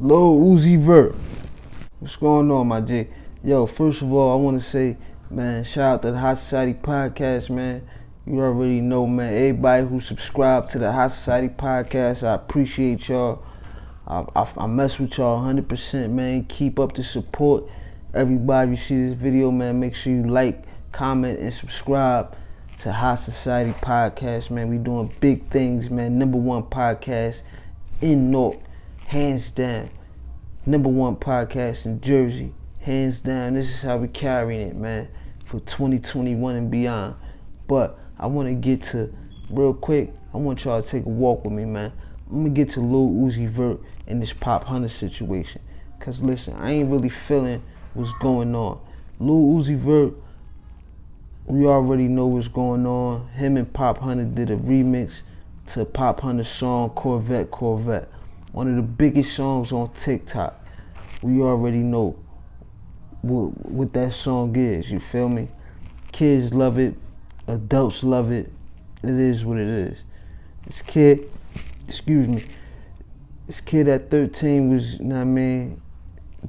Lil Uzi Vert. What's going on, my J? Yo, first of all, I want to say, man, shout out to the Hot Society Podcast, man. You already know, man. Everybody who subscribed to the Hot Society Podcast, I appreciate y'all. I mess with y'all 100%, man. Keep up the support. Everybody, you see this video, man, make sure you like, comment, and subscribe to Hot Society Podcast, man. We doing big things, man. #1 podcast in North, hands down. #1 podcast in Jersey, hands down. This is how we carrying it, man, for 2021 and beyond. But I want to get to, real quick, I want y'all to take a walk with me, man. I'm going to get to Lil Uzi Vert in this Pop Hunna situation. Because listen, I ain't really feeling what's going on. Lil Uzi Vert, we already know what's going on. Him and Pop Hunna did a remix to Pop Hunna's song Corvette, Corvette. One of the biggest songs on TikTok. We already know what that song is, you feel me? Kids love it, adults love it. It is what it is. This kid at 13 was, you know what I mean,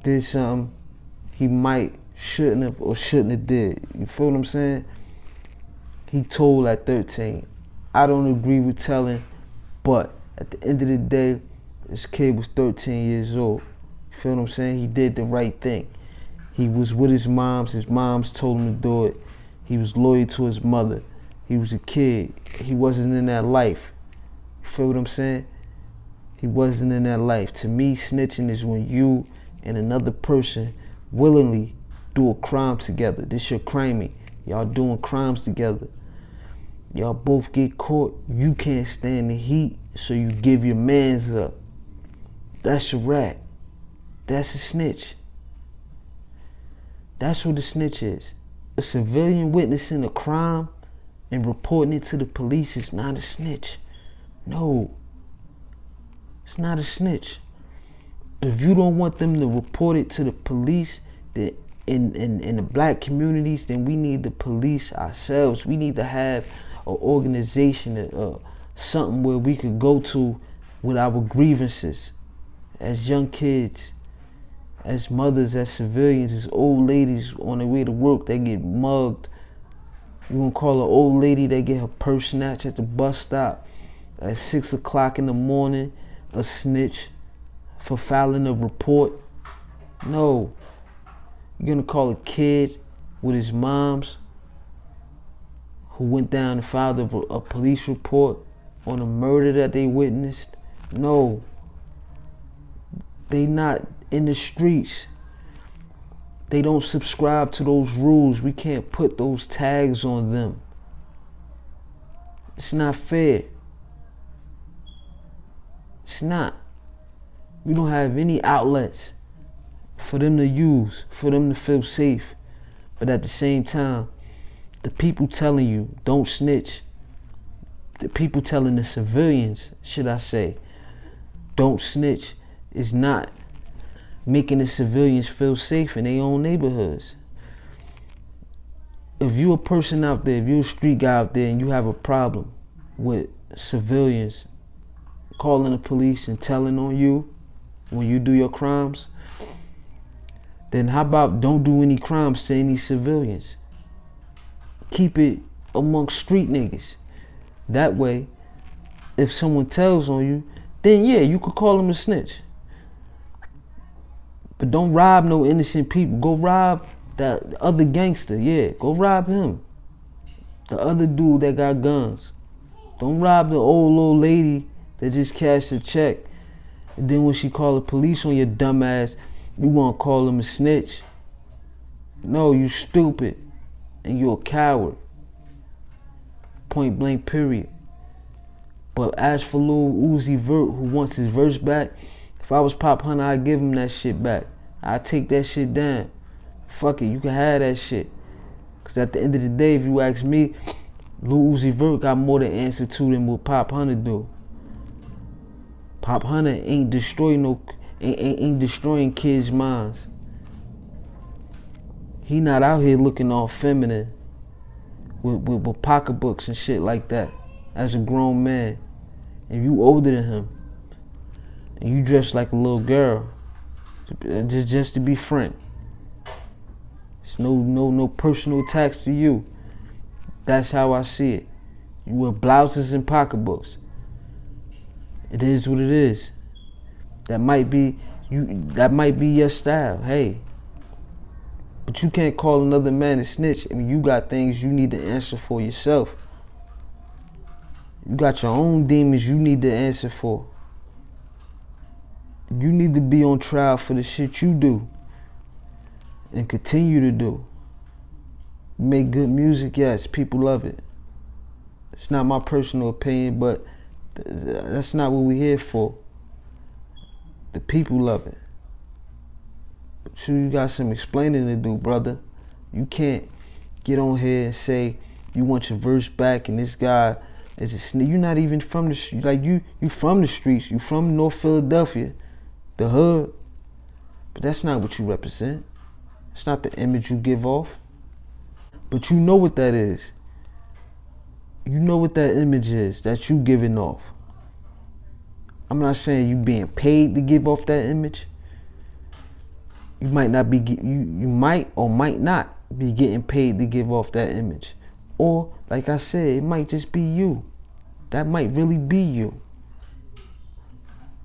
did something he might, shouldn't have did. You feel what I'm saying? He told at 13. I don't agree with telling, but at the end of the day, this kid was 13 years old. You feel what I'm saying? He did the right thing. He was with his moms told him to do it. He was loyal to his mother. He was a kid. He wasn't in that life. You feel what I'm saying? He wasn't in that life. To me, snitching is when you and another person willingly do a crime together. This your crimey. Y'all doing crimes together. Y'all both get caught. You can't stand the heat, so you give your mans up. That's a rat. That's a snitch. That's what a snitch is. A civilian witnessing a crime and reporting it to the police is not a snitch. No. It's not a snitch. If you don't want them to report it to the police, then in the black communities, then we need to police ourselves. We need to have an organization, something where we could go to with our grievances as young kids, as mothers, as civilians, as old ladies on their way to work. They get mugged. You gonna call an old lady that get her purse snatched at the bus stop at 6 o'clock in the morning a snitch for filing a report? No. You're gonna call a kid with his moms who went down and filed a police report on a murder that they witnessed? No. They not in the streets. They don't subscribe to those rules. We can't put those tags on them. It's not fair. It's not. We don't have any outlets for them to use, for them to feel safe. But at the same time, the people telling you, don't snitch. The people telling the civilians, should I say, don't snitch, is not making the civilians feel safe in their own neighborhoods. If you're a person out there, if you're a street guy out there and you have a problem with civilians calling the police and telling on you when you do your crimes, then how about don't do any crimes to any civilians? Keep it amongst street niggas. That way, if someone tells on you, then yeah, you could call them a snitch. But don't rob no innocent people. Go rob that other gangster, yeah. Go rob him. The other dude that got guns. Don't rob the old lady that just cashed a check. And then when she call the police on your dumb ass, you want to call him a snitch. No, you stupid. And you're a coward. Point blank, period. But as for Lil Uzi Vert, who wants his verse back, if I was Pop Hunna, I'd give him that shit back. I'd take that shit down. Fuck it, you can have that shit. Cause at the end of the day, if you ask me, Lil Uzi Vert got more to answer to than what Pop Hunna do. Pop Hunna ain't destroying kids' minds. He not out here looking all feminine with pocketbooks and shit like that as a grown man. And you older than him and you dress like a little girl, just to be friend. It's no personal attacks to you. That's how I see it. You wear blouses and pocketbooks. It is what it is. That might be your style. Hey. But you can't call another man a snitch. I mean, you got things you need to answer for yourself. You got your own demons you need to answer for. You need to be on trial for the shit you do and continue to do. You make good music, yes, people love it. It's not my personal opinion, but that's not what we're here for. The people love it. But you got some explaining to do, brother. You can't get on here and say you want your verse back and this guy is a snitch. You're not even from the streets. Like you from the streets. You from North Philadelphia, the hood. But that's not what you represent. It's not the image you give off. But you know what that is. You know what that image is that you giving off. I'm not saying you being paid to give off that image. You might not be you might or might not be getting paid to give off that image. Or like I said, it might just be you. That might really be you.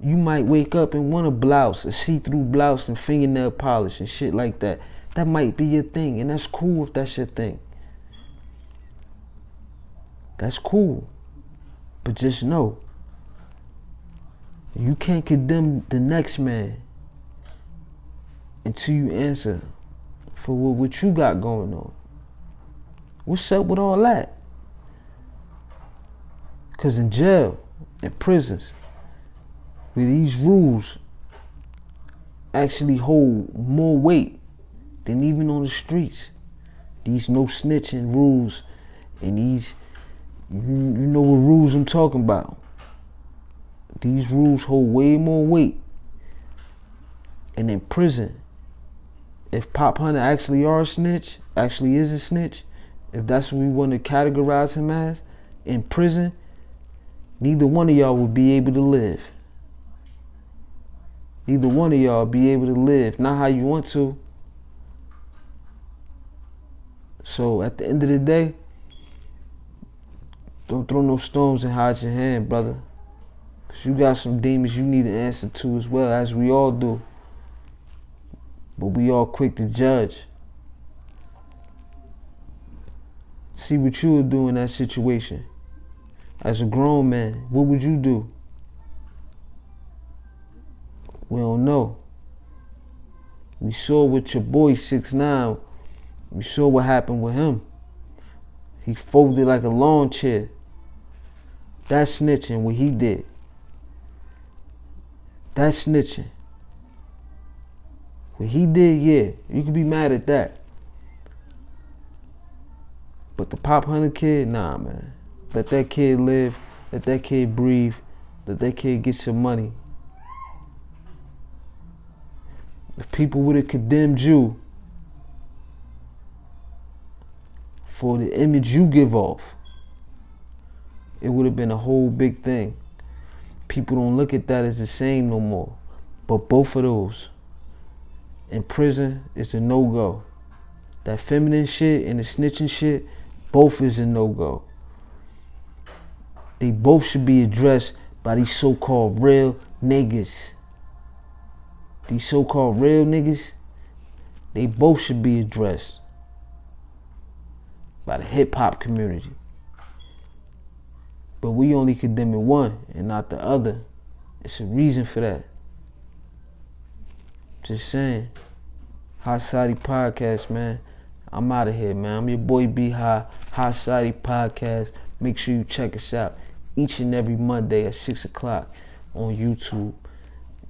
You might wake up and want a blouse, a see-through blouse and fingernail polish and shit like that. That might be your thing, and that's cool if that's your thing. That's cool. But just know, you can't condemn the next man until you answer for what you got going on. What's up with all that? Because in jail, in prisons, where these rules actually hold more weight than even on the streets. These no snitching rules and these, you know what rules I'm talking about. These rules hold way more weight. And in prison, if Pop Hunna actually is a snitch, if that's what we want to categorize him as, in prison, neither one of y'all will be able to live. Neither one of y'all be able to live, not how you want to. So at the end of the day, don't throw no stones and hide your hand, brother. Cause you got some demons you need to answer to as well, as we all do. But we all quick to judge. See what you would do in that situation. As a grown man, what would you do? We don't know. We saw with your boy 6ix9ine, we saw what happened with him. He folded like a lawn chair. That's snitching, what he did. That's snitching. What he did, yeah, you can be mad at that. But the Pop Hunna kid, nah, man. Let that kid live, let that kid breathe, let that kid get some money. If people would have condemned you for the image you give off, it would have been a whole big thing. People don't look at that as the same no more. But both of those, in prison, it's a no-go. That feminine shit and the snitching shit, both is a no-go. They both should be addressed by these so-called real niggas. These so-called real niggas, they both should be addressed by the hip-hop community. But we only condemning one and not the other. It's a reason for that. Just saying. Hot Society Podcast, man. I'm out of here, man. I'm your boy B High, Hot Society Podcast. Make sure you check us out each and every Monday at 6 o'clock on YouTube.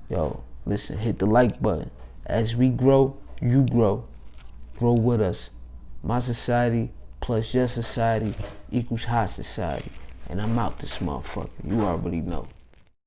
Yo, listen, hit the like button. As we grow, you grow. Grow with us. My society plus your society equals Hot Society. And I'm out this motherfucker. You already know.